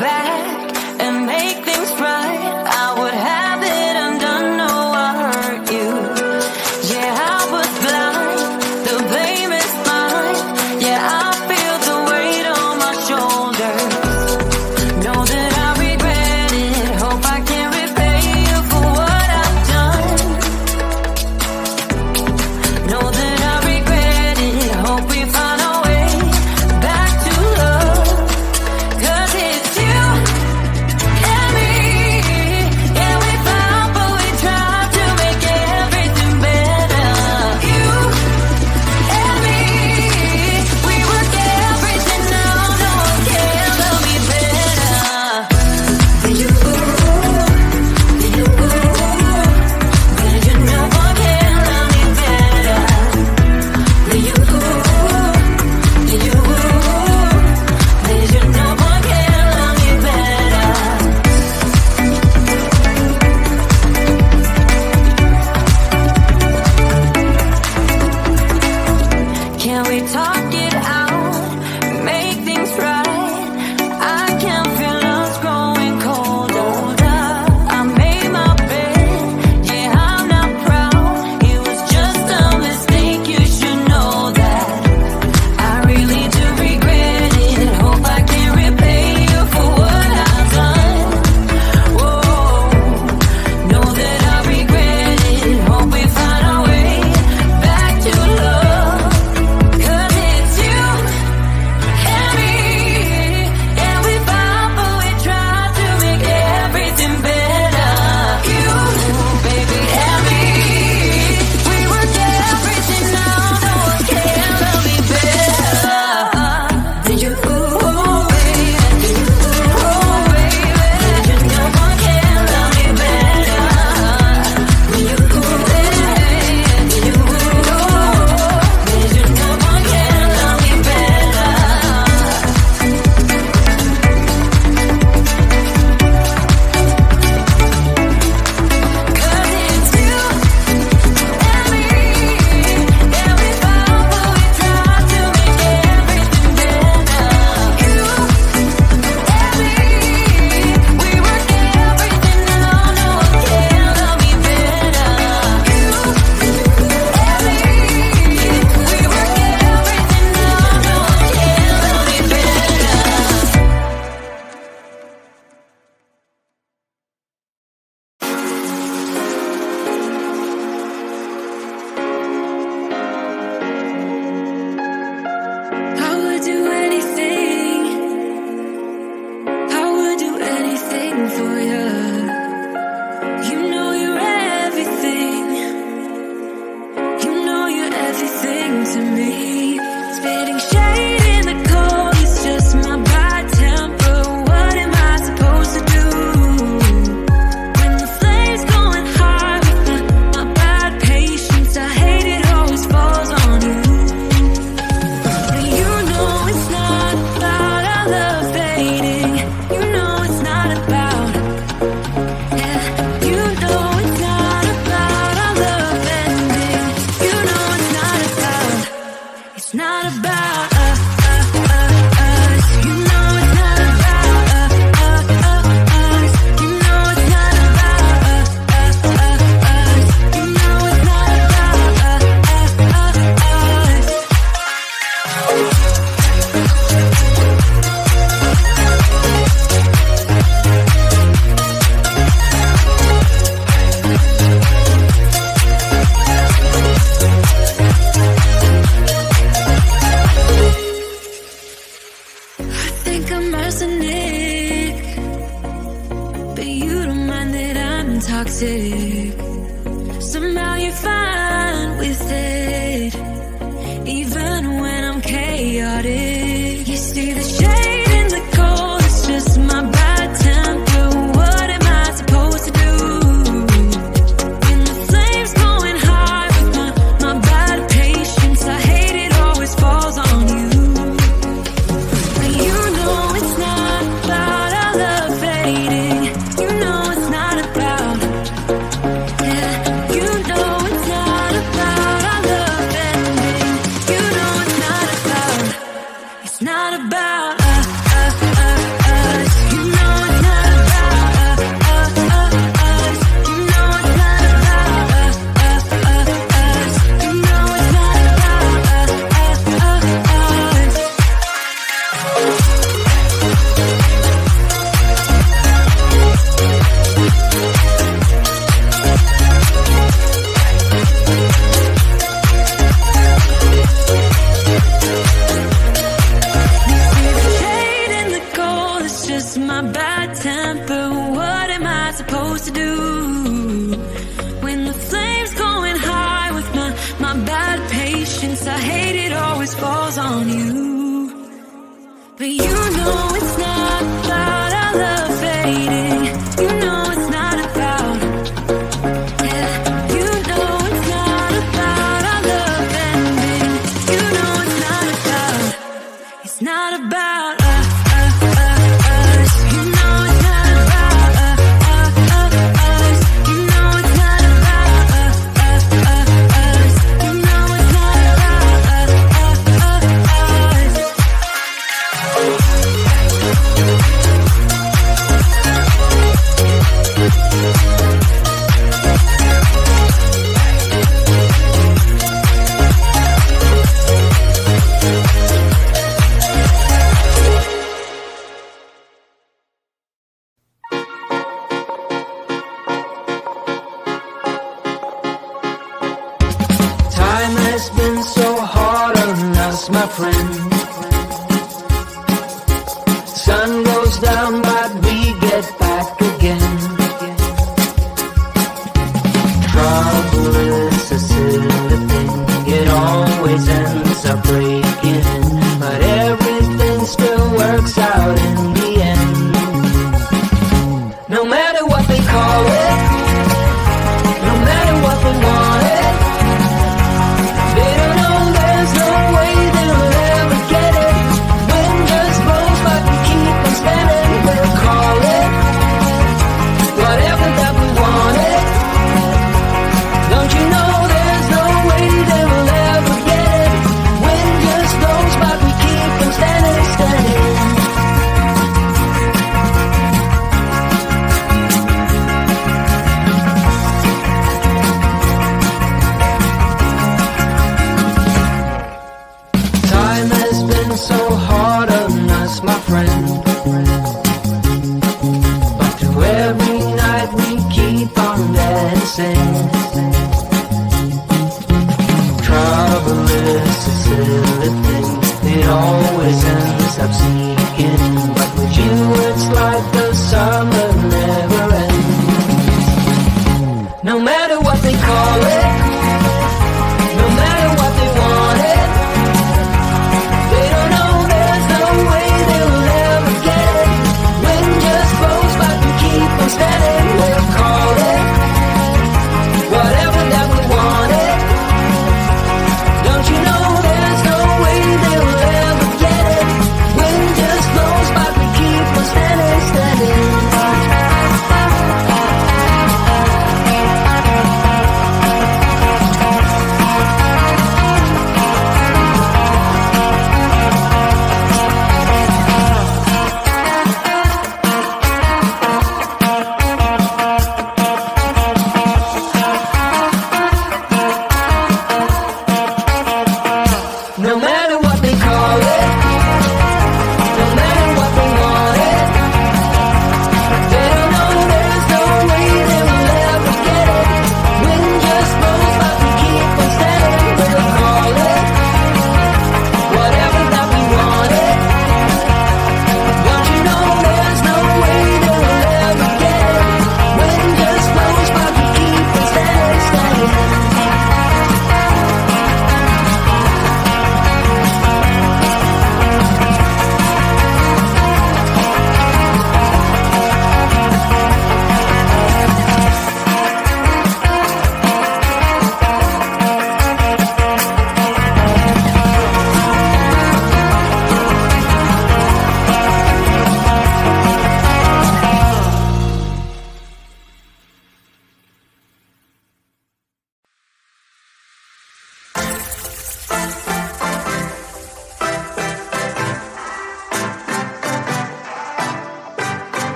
back and make things right. I would have it undone. No, I hurt you. Yeah, I was blind. The blame is mine. Yeah, I feel the weight on my shoulders. Know that I regret it. Hope I can repay you for what I've done. Know that I regret it. Hope we find our way back to love. 'Cause it's you Yes, I hate it always falls on you. But you know it's not about our love fading. You know it's not about, yeah. You know it's not about our love ending. You know it's not about, it's not about us. You know it's not about us. You know it's not about us. You know it's not about us. Time has been so hard on us, my friend. Sun goes down, but we get back again. Trouble is a silly thing, it always ends up breaking in. But everything still works out in the end. No matter what they call it, no matter what they want it, they don't know there's no way they'll ever get it. Wind just blows, but we keep on standing. We'll call it whatever that we want it. Don't you know there's no way they'll ever get it? Wind just blows, but we keep on standing, standing. Time has been so hard on us, my friend. But through every night we keep on dancing. Trouble is a silly thing, it always ends up sneaking in. But with you it's like the summer never ends. No matter what they call it,